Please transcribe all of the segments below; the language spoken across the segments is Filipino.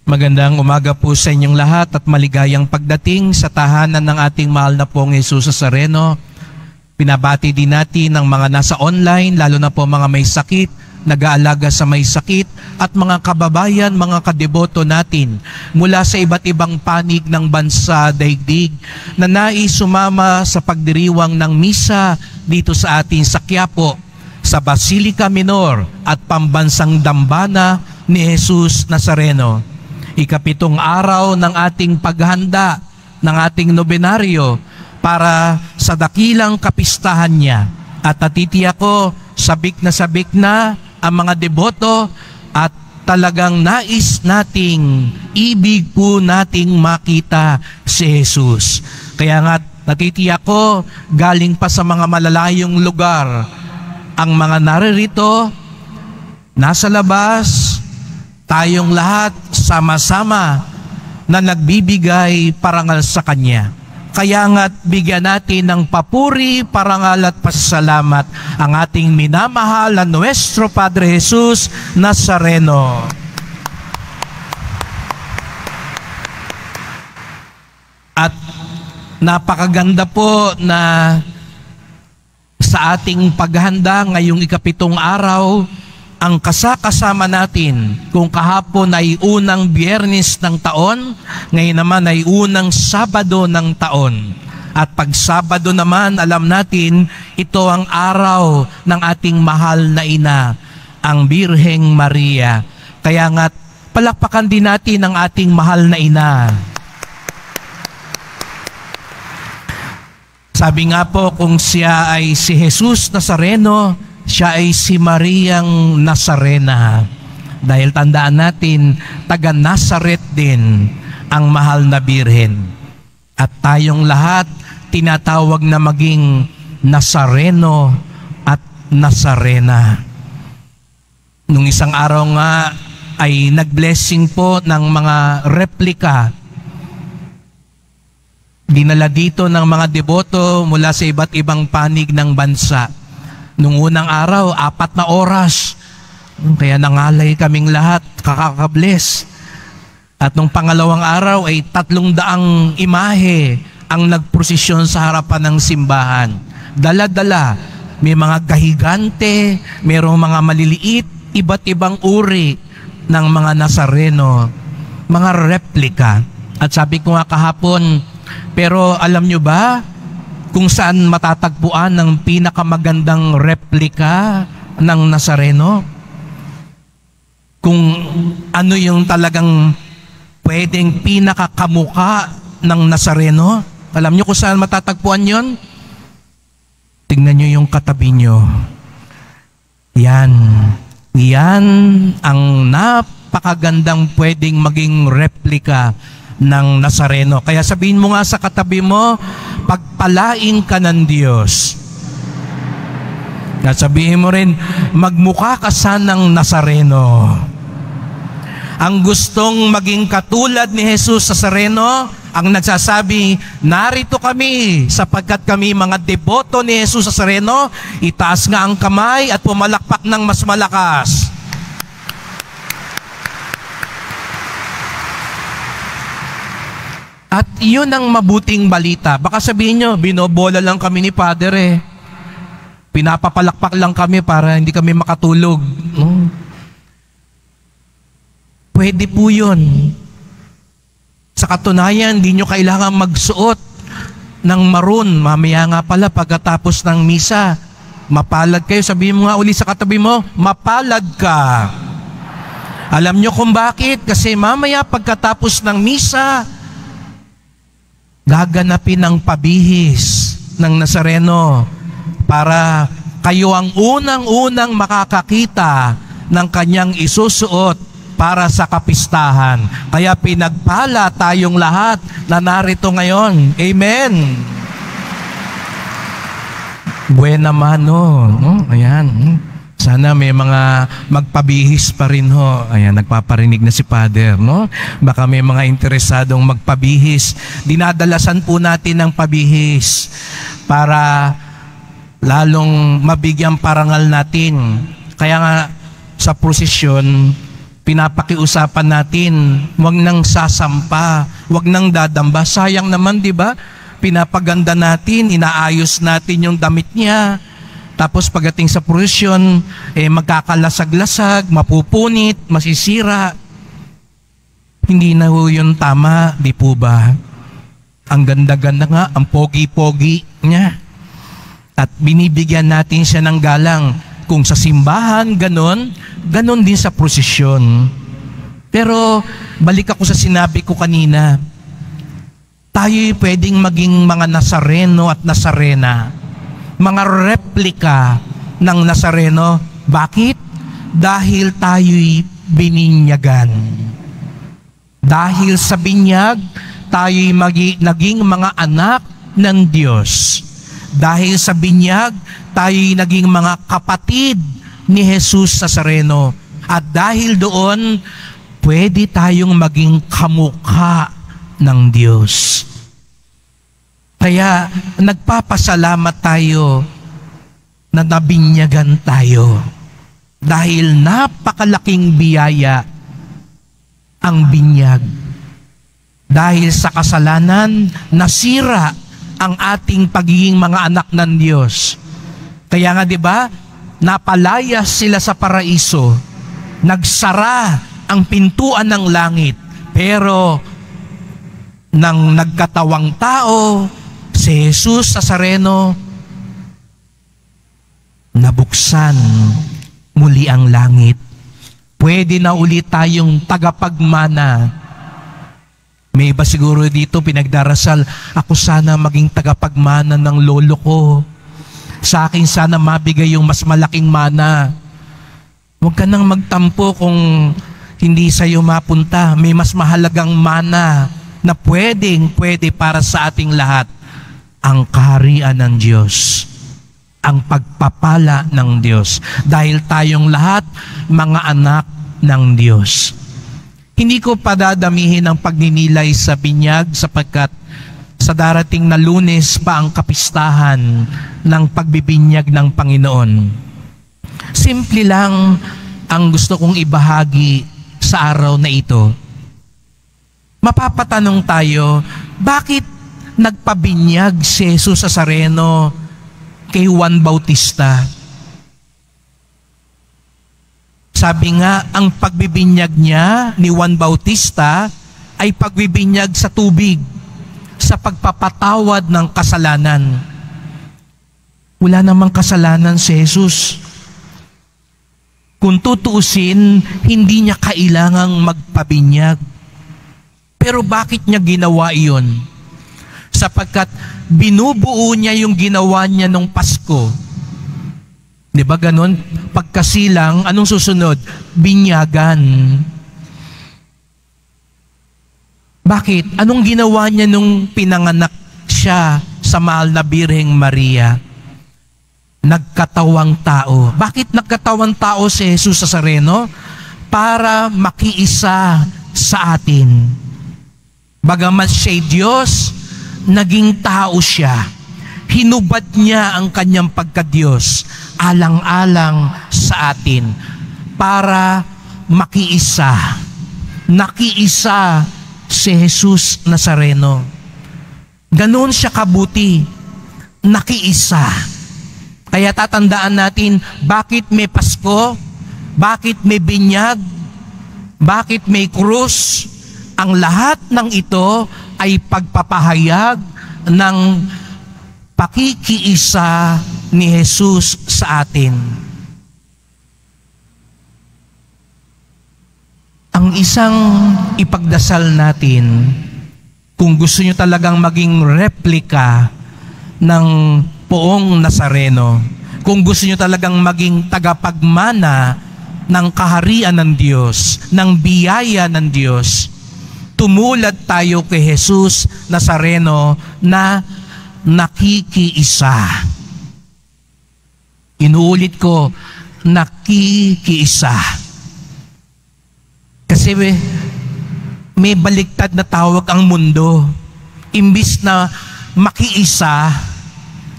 Magandang umaga po sa inyong lahat at maligayang pagdating sa tahanan ng ating mahal na pong Jesus Nazareno. Pinabati din natin ng mga nasa online, lalo na po mga may sakit, nag-aalaga sa may sakit, at mga kababayan, mga kadeboto natin mula sa iba't ibang panig ng bansa daigdig na nais sumama sa pagdiriwang ng misa dito sa ating sa Quiapo, sa Basilica Minor at Pambansang Dambana ni Jesus Nazareno. Ikapitong araw ng ating paghanda ng ating nobenaryo para sa dakilang kapistahan niya. At natitiyak ko, sabik na ang mga deboto at talagang nais nating, ibig po nating makita si Jesus. Kaya nga natitiyak ko, galing pa sa mga malalayong lugar, ang mga naririto, nasa labas, tayong lahat sama-sama na nagbibigay parangal sa Kanya. Kaya nga't bigyan natin ng papuri, parangal at pasasalamat ang ating minamahal na Nuestro Padre Jesus Nazareno. At napakaganda po na sa ating paghanda ngayong ikapitong araw, ang kasama natin, kung kahapon ay unang Biyernes ng taon, ngayon naman ay unang Sabado ng taon. At pag Sabado naman, alam natin, ito ang araw ng ating mahal na ina, ang Birheng Maria. Kaya nga, palakpakan din natin ang ating mahal na ina. Sabi nga po, kung siya ay si Jesus Nazareno, siya ay si Mariang Nazarena. Dahil tandaan natin, taga Nazaret din ang mahal na Birhen. At tayong lahat tinatawag na maging Nazareno at Nazarena. Nung isang araw nga ay nag-blessing po ng mga replika. Dinala dito ng mga deboto mula sa iba't ibang panig ng bansa. Nung unang araw, 4 na oras. Kaya nangalay kaming lahat, kakakabless. At nung pangalawang araw ay 300 imahe ang nagprosesyon sa harapan ng simbahan. Dala-dala, may mga gahigante, mayroong mga maliliit, iba't ibang uri ng mga Nazareno, mga replika. At sabi ko nga kahapon, pero alam nyo ba, kung saan matatagpuan ng pinakamagandang replika ng Nazareno? Kung ano yung talagang pwedeng pinakakamuka ng Nazareno? Alam nyo kung saan matatagpuan yon? Tingnan nyo yung katabi nyo. Yan ang napakagandang pwedeng maging replika ng Nazareno. Kaya sabihin mo nga sa katabi mo, pagpalain ka ng Diyos. At sabihin mo rin, magmukha ka sanang Nazareno. Ang gustong maging katulad ni Jesus Nazareno, ang nagsasabi, narito kami sapagkat kami mga deboto ni Jesus Nazareno, itaas nga ang kamay at pumalakpak ng mas malakas. At iyon ang mabuting balita. Baka sabihin nyo, binobola lang kami ni Father eh. Pinapapalakpak lang kami para hindi kami makatulog. Pwede po yun. Sa katunayan, hindi nyo kailangan magsuot ng maroon. Mamaya nga pala, pagkatapos ng misa, mapalad kayo. Sabihin mo nga uli sa katabi mo, mapalad ka. Alam nyo kung bakit? Kasi mamaya pagkatapos ng misa, gaganapin ang pabihis ng Nazareno para kayo ang unang-unang makakakita ng kanyang isusuot para sa kapistahan. Kaya pinagpala tayong lahat na narito ngayon. Amen. Buena mano. Ayan. Sana may mga magpabihis pa rin ho. Ayan, nagpaparinig na si Father, no? Baka may mga interesadong magpabihis. Dinadalasan po natin ng pabihis para lalong mabigyan parangal natin. Kaya nga sa prosesyon, Pinapakiusapan natin, wag nang sasampa, wag nang dadamba. Sayang naman, di ba? Pinapaganda natin, inaayos natin yung damit niya. Tapos pagdating sa prosesyon, magkakalasag-lasag, mapupunit, masisira. Hindi na ho yun tama, di po ba? Ang ganda-ganda nga, ang pogi-pogi niya. At binibigyan natin siya ng galang. Kung sa simbahan, ganon din sa prosesyon. Pero balik ako sa sinabi ko kanina, tayo'y pwedeng maging mga Nazareno at Nazarena, mga replika ng Nazareno. Bakit? Dahil tayo'y bininyagan. Dahil sa binyag, tayo'y naging mga anak ng Diyos. Dahil sa binyag, tayo'y naging mga kapatid ni Jesus Nazareno. At dahil doon, pwede tayong maging kamukha ng Diyos. Kaya nagpapasalamat tayo na nabinyagan tayo. Dahil napakalaking biyaya ang binyag. Dahil sa kasalanan, nasira ang ating pagiging mga anak ng Diyos. Kaya nga 'di ba, napalayas sila sa paraiso. Nagsara ang pintuan ng langit. Pero nang nagkatawang tao, si Jesus Nazareno, nabuksan muli ang langit. Pwede na ulit tayong tagapagmana. May iba siguro dito pinagdarasal, ako sana maging tagapagmana ng lolo ko. Sa akin sana mabigay yung mas malaking mana. Huwag ka nang magtampo kung hindi sa'yo mapunta. May mas mahalagang mana na pwede para sa ating lahat. Ang kaharian ng Diyos. Ang pagpapala ng Diyos. Dahil tayong lahat mga anak ng Diyos. Hindi ko padadamihin ang pagninilay sa binyag sapagkat sa darating na Lunes pa ang kapistahan ng pagbibinyag ng Panginoon. Simple lang ang gusto kong ibahagi sa araw na ito. Mapapatanong tayo, bakit nagpabinyag si Jesus Nazareno kay Juan Bautista? Sabi nga, ang pagbibinyag niya ni Juan Bautista ay pagbibinyag sa tubig, sa pagpapatawad ng kasalanan. Wala namang kasalanan si Jesus. Kung tutuusin, hindi niya kailangang magpabinyag. Pero bakit niya ginawa iyon? Sapagkat binubuo niya yung ginawa niya nung Pasko. Di ba ganun? Pagkasilang, anong susunod? Binyagan. Bakit? Anong ginawa niya nung pinanganak siya sa mahal na Birheng Maria? Nagkatawang tao. Bakit nagkatawang tao si Jesus Nazareno? Para makiisa sa atin. Bagamat siya'y Diyos, naging tao siya. Hinubad niya ang kanyang pagka-Diyos alang-alang sa atin para makiisa. Nakiisa si Jesus Nazareno. Ganoon siya kabuti. Nakiisa. Kaya tatandaan natin, bakit may Pasko? Bakit may binyag? Bakit may krus? Ang lahat ng ito ay pagpapahayag ng pakikiisa ni Jesus sa atin. Ang isang ipagdasal natin, kung gusto nyo talagang maging replika ng poong Nazareno, kung gusto nyo talagang maging tagapagmana ng kaharian ng Diyos, ng biyaya ng Diyos, tumulad tayo kay Jesus Nazareno na nakikiisa. Inuulit ko, nakikiisa. Kasi may baliktad na tawag ang mundo. Imbis na makiisa,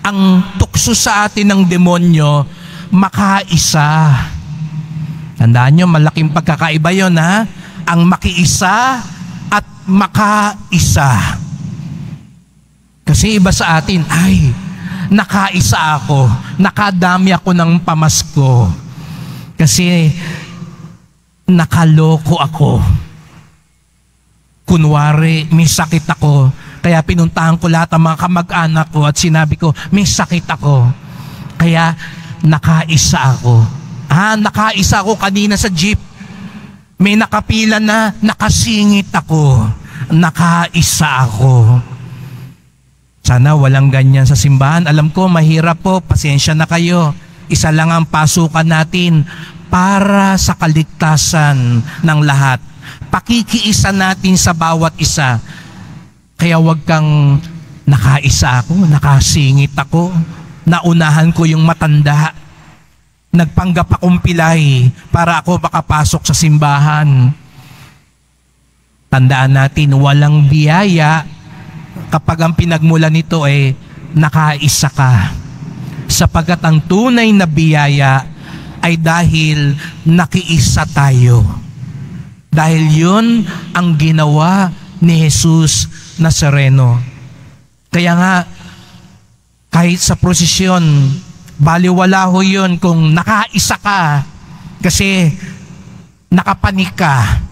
ang tukso sa atin ng demonyo, makaisa. Tandaan nyo, malaking pagkakaiba yun, ha? Ang makiisa at makaisa. Kasi iba sa atin, ay, nakaisa ako, nakadami ako ng pamasko. Kasi nakaloko ako. Kunwari, may sakit ako, kaya pinuntahan ko lahat ng mga kamag-anak ko at sinabi ko, may sakit ako. Kaya nakaisa ako. Nakaisa ako kanina sa jeep. May nakapila na, nakasingit ako. Nakaisa ako. Sana walang ganyan sa simbahan. Alam ko, mahirap po. Pasensya na kayo. Isa lang ang pasukan natin para sa kaligtasan ng lahat. Pakikiisa natin sa bawat isa. Kaya wag kang nakaisa ako, nakasingit ako. Naunahan ko yung matanda. Nagpanggap akong pilay para ako makapasok sa simbahan. Tandaan natin, walang biyaya kapag ang pinagmula nito ay nakaisa ka. Sapagat ang tunay na biyaya ay dahil nakiisa tayo. Dahil yun ang ginawa ni Jesus Nazareno. Kaya nga, kahit sa prosesyon, baliwala ho yun kung nakaisa ka kasi nakapanik ka.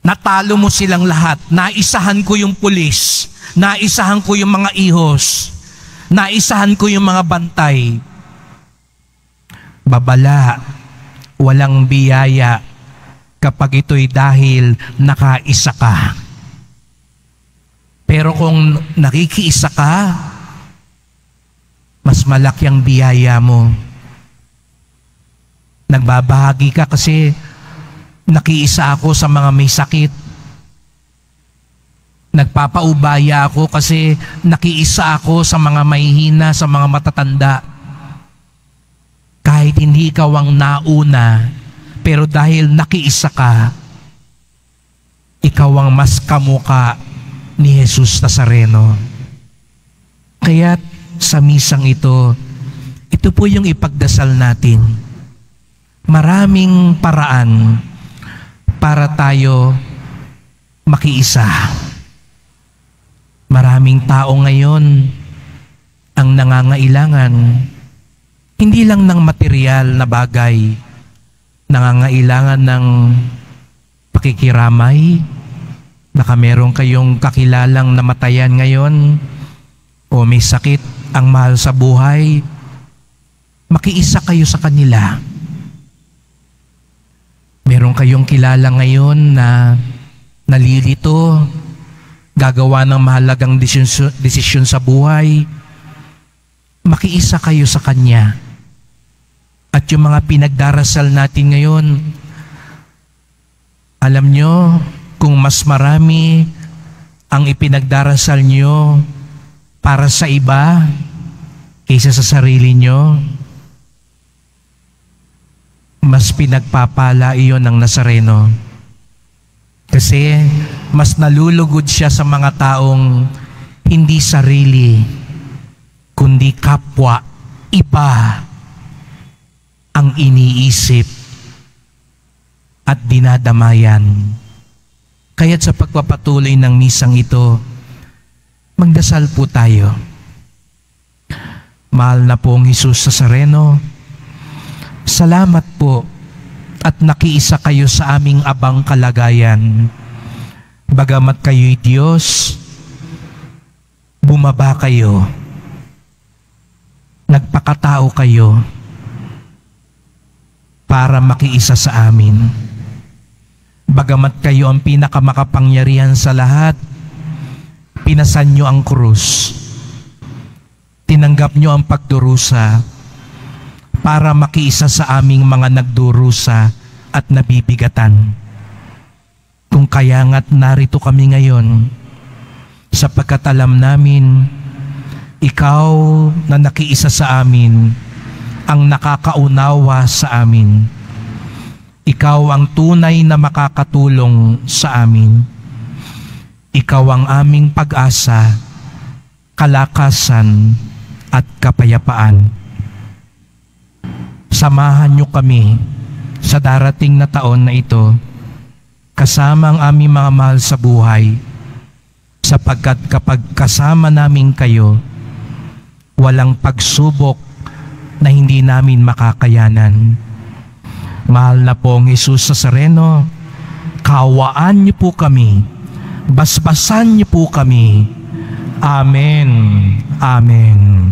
Natalo mo silang lahat. Naisahan ko yung pulis. Naisahan ko yung mga ihos. Naisahan ko yung mga bantay. Babala, walang biyaya kapag ito'y dahil nakaisa ka. Pero kung nakikiisa ka, mas malaki ang biyaya mo. Nagbabahagi ka kasi nakiisa ako sa mga may sakit. Nagpapaubaya ako kasi nakiisa ako sa mga mahihina, sa mga matatanda. Kahit hindi ikaw ang nauna, pero dahil nakiisa ka, ikaw ang mas kamuka ni Jesus Nazareno. Kaya sa misang ito po yung ipagdasal natin. Maraming paraan para tayo makiisa. Maraming tao ngayon ang nangangailangan, hindi lang ng material na bagay, nangangailangan ng pakikiramay. Baka meron kayong kakilalang namatayan ngayon o may sakit ang mahal sa buhay, makiisa kayo sa kanila. Meron kayong kilala ngayon na nalilito, gagawa ng mahalagang desisyon sa buhay, makiisa kayo sa kanya. At yung mga pinagdarasal natin ngayon, alam nyo, kung mas marami ang ipinagdarasal nyo para sa iba kaysa sa sarili nyo, mas pinagpapala iyon ng Nazareno. Kasi mas nalulugod siya sa mga taong hindi sarili, kundi kapwa, iba ang iniisip at dinadamayan. Kaya't sa pagpapatuloy ng misang ito, magdasal po tayo. Mahal na pong Jesus Nazareno, salamat po at nakiisa kayo sa aming abang kalagayan. Bagamat kayo'y Diyos, bumaba kayo, nagpakatao kayo para makiisa sa amin. Bagamat kayo ang pinakamakapangyarihan sa lahat, pinasan nyo ang krus. Tinanggap nyo ang pagdurusa para makiisa sa aming mga nagdurusa at nabibigatan. Kung kaya nga't narito kami ngayon, sapagkat alam namin, ikaw na nakiisa sa amin, ang nakakaunawa sa amin. Ikaw ang tunay na makakatulong sa amin. Ikaw ang aming pag-asa, kalakasan, at kapayapaan. Samahan niyo kami sa darating na taon na ito, kasama ang aming mga mahal sa buhay, sapagkat kapag kasama namin kayo, walang pagsubok na hindi namin makakayanan. Mahal na pong Jesus Nazareno, kawaan niyo po kami, basbasan niyo po kami. Amen. Amen.